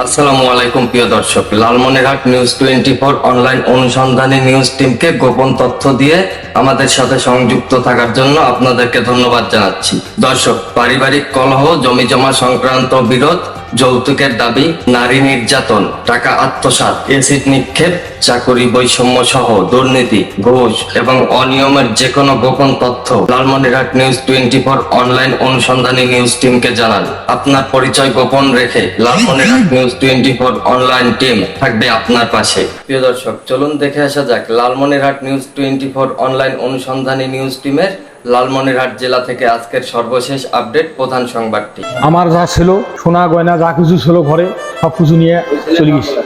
আসসালামু আলাইকুম প্রিয় দর্শক, লালমনিরহাট নিউজ 24 অনলাইন অনুসন্ধানী নিউজ টিমকে গোপন তথ্য দিয়ে আমাদের সাথে সংযুক্ত থাকার জন্য আপনাদেরকে ধন্যবাদ জানাচ্ছি। দর্শক, পারিবারিক কলহ, জমি জমা সংক্রান্ত বিরোধ, যৌতুকের দাবি, নারী নির্যাতন, টাকা আত্মসাৎ, এসিড নিক্ষেপ, চাকরি বৈষম্য সহ দুর্নীতি, ঘুষ এবং অনিয়মের যে কোনো গোপন তথ্য লালমনিরহাট নিউজ 24 অনলাইন অনুসন্ধানী নিউজ টিমকে জানান। আপনার পরিচয় গোপন রেখে লালমনিরহাট নিউজ 24 অনলাইন টিম থাকবে আপনার পাশে। প্রিয় দর্শক, চলুন দেখে আসা যাক লালমনিরহাট নিউজ 24 অনলাইন অনুসন্ধানী নিউজ টিমের লালমনিরহাট জেলা থেকে আজকের সর্বশেষ আপডেট প্রধান সংবাদটি। আমার যা ছিল সোনা গয়না যা কিছু ছিল ঘরে সব কিছু নিয়ে চলে গেছে।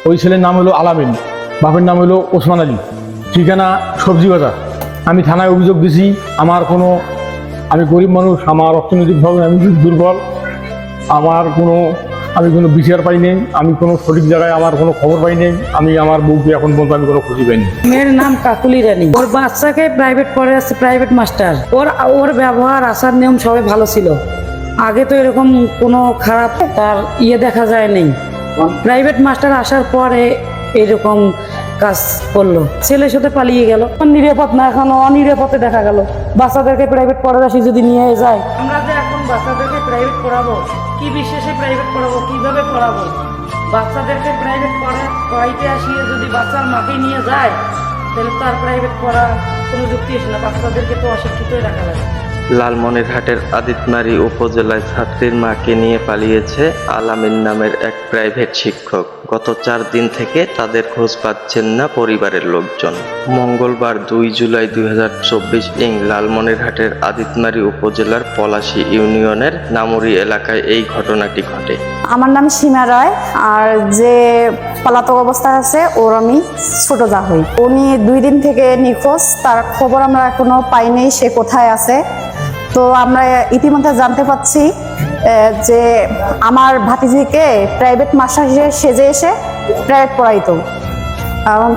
ওই ছেলের নাম হলো আলামিন, বাপের নাম হলো ওসমান আলী, ঠিকানা সবজি বাজার। আমি থানায় অভিযোগ দিছি। আমি গরিব মানুষ, আমার অর্থনৈতিকভাবে আমি দুর্বল, আমি কোনো বিচার পাই নেই, আমি কোনো সঠিক জায়গায় আমার কোনো খবর পাই নেই। আমি আমার বউকে এখন পর্যন্ত আমি কোনো খুঁজে পাইনি। মেয়ের নাম কাকুলি রানী। ওর বাচ্চাকে প্রাইভেট পড়ে আছে, প্রাইভেট মাস্টার। ওর ব্যবহার আচার নিয়ম সবাই ভালো ছিল। আগে তো এরকম কোনো খারাপ তার দেখা যায় নেই। প্রাইভেট মাস্টার আসার পরে এরকম কাজ করলো, ছেলের সাথে পালিয়ে গেল। নিরাপদ না, এখন অনিরাপদে দেখা গেল। বাচ্চাদেরকে প্রাইভেট পড়াশি যদি নিয়ে যায়, আমরা যে এখন বাচ্চাদেরকে প্রাইভেট পড়াবো, কি বিশ্বাসে প্রাইভেট পড়াবো, কিভাবে পড়াবো? বাচ্চাদেরকে প্রাইভেট পড়াইতে আসিয়ে যদি বাচ্চার মাকে নিয়ে যায়, তাহলে তার প্রাইভেট পড়া কোনো যুক্তি আসে না। বাচ্চাদেরকে তো অশিক্ষিতই রাখা লাগে। লালমনিরহাটের আদিতমারী উপজেলায় ছাত্রীর মাকে নিয়ে পালিয়েছে আলামিন নামের এক প্রাইভেট শিক্ষক। গত 4 দিন থেকে তাদের খোঁজ পাচ্ছেন না পরিবারের লোকজন। মঙ্গলবার 2 জুলাই 2024 লালমনিরহাটের আদিতমারী উপজেলার পলাশী ইউনিয়নের নামুরি এলাকায় এই ঘটনাটি ঘটে। আমার নাম সীমা রায়, আর যে পলাতক অবস্থায় আছে ওর আমি ছোট যা হই। উনি 2 দিন থেকে নিখোঁজ, তার খবর আমরা এখনো পাইনি সে কোথায় আছে। তো আমরা ইতিমধ্যে জানতে পাচ্ছি যে আমার ভাতিজিকে প্রাইভেট মাস্টার হিসেবে সেজে এসে প্রাইভেট পড়াইতো।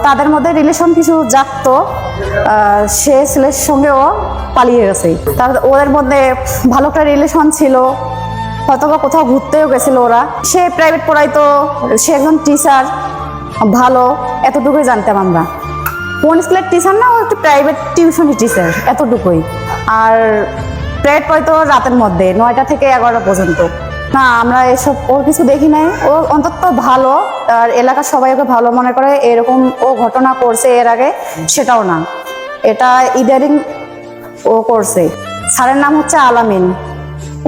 তাদের মধ্যে রিলেশন কিছু জাগতো, সে ছেলের সঙ্গেও পালিয়ে গেছে। ওদের মধ্যে ভালো একটা রিলেশন ছিল, হয়তো বা কোথাও ঘুরতেও গেছিল ওরা। সে প্রাইভেট পড়াইতো, সে একজন টিচার ভালো, এতটুকুই জানতাম আমরা। কোন স্কুলের টিচার না, ও একটু প্রাইভেট টিউশনি টিচার, এতটুকুই। আর প্রাইভেট পড়াইতো রাতের মধ্যে 9টা থেকে 11টা পর্যন্ত। না, আমরা এসব ওর কিছু দেখি নাই। ও অন্তত ভালো, আর এলাকার সবাই ওকে ভালো মনে করে। এরকম ও ঘটনা করছে এর আগে সেটাও না, এটা ইদারিং ও করছে। স্যারের নাম হচ্ছে আলামিন,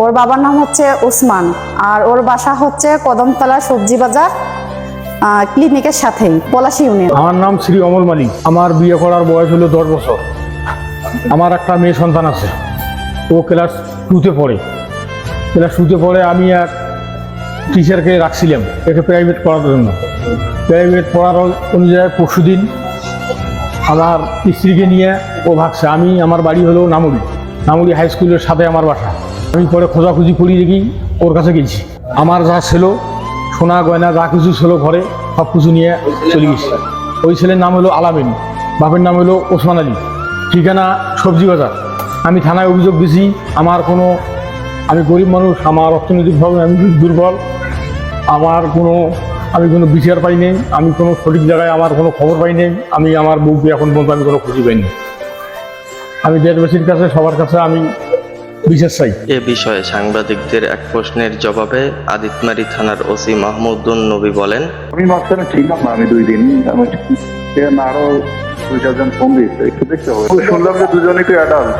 ওর বাবার নাম হচ্ছে ওসমান, আর ওর বাসা হচ্ছে কদমতলা সবজি বাজার ক্লিনিকের সাথেই, পলাশী ইউনিয়ন। আমার নাম শ্রী অমল মালিক। আমার বিয়ে করার বয়স হলো 10 বছর। আমার একটা মেয়ে সন্তান আছে, ও ক্লাস 2-তে পড়ে। ক্লাস 2-তে পড়ে আমি এক টিচারকে রাখছিলাম একে প্রাইভেট পড়ার জন্য। প্রাইভেট পড়ার অনুযায়ী পরশুদিন আমার স্ত্রীকে নিয়ে ও ভাগছে। আমার বাড়ি হলো নামুরি হাই স্কুলের সাথে আমার বাসা। আমি পরে খোঁজাখুঁজি করি দেখি ওর কাছে গেছি। আমার যা ছিল সোনা গয়না যা কিছু ছিল ঘরে সব কিছু নিয়ে চলে গেছি। ওই ছেলের নাম হলো আলামিন, বাপের নাম হলো ওসমান আলী, ঠিকানা সবজি বাজার। আমি থানায় অভিযোগ দিছি। আমি গরিব মানুষ, আমার অর্থনৈতিকভাবে আমি দুর্বল, আমি কোনো বিচার পাই নেই, আমি কোনো সঠিক জায়গায় আমার কোনো খবর পাই নেই। আমি আমার বউকে এখন পর্যন্ত আমি কোনো খুঁজে পাইনি। আমি দেশবাসীর কাছে, সবার কাছে আমি বিচার চাই। এ বিষয়ে সাংবাদিকদের এক প্রশ্নের জবাবে আদিতমারী থানার ওসি মাহমুদুন নবী বলেন, আমি মাঝখানে ছিলাম না, আমি 2 দিন আরো 2-4 ফোন দিয়েছে, একটু দেখতে হবে। শুনলাম যে দুজনেই তো অ্যাডাল্ট,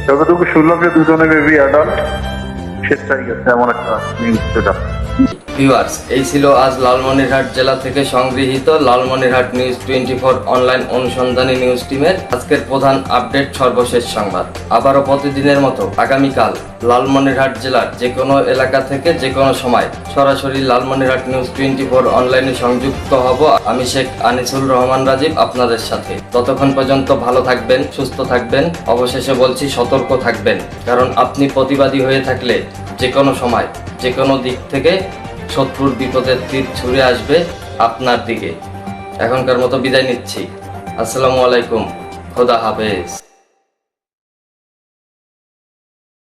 যতটুকু শুনলাম যে দুজনে মেবি অ্যাডাল্ট, সেটাই গেছে এমন একটা নিউজ। ভিউয়ার্স, এই ছিল আজ লালমনিরহাট জেলা থেকে সংগৃহীত লালমনিরহাট নিউজ 24 অনলাইন অনুসন্ধানী নিউজ টিমের আজকের প্রধান আপডেট সর্বশেষ সংবাদ। আবারও প্রতিদিনের মতো আগামীকাল লালমনিরহাট জেলার যে কোনো এলাকা থেকে যে কোনো সময় সরাসরি লালমনিরহাট নিউজ 24 অনলাইনে সংযুক্ত হব আমি শেখ আনিসুল রহমান রাজীব আপনাদের সাথে। ততক্ষণ পর্যন্ত ভালো থাকবেন, সুস্থ থাকবেন। অবশেষে বলছি সতর্ক থাকবেন, কারণ আপনি প্রতিবাদী হয়ে থাকলে যে কোনো সময় যে কোনো দিক থেকে শত্রুর বিপদের তীর ছুঁড়ে আসবে আপনার দিকে। এখনকার মতো বিদায় নিচ্ছি। আসসালামু আলাইকুম, খোদা হাফেজ।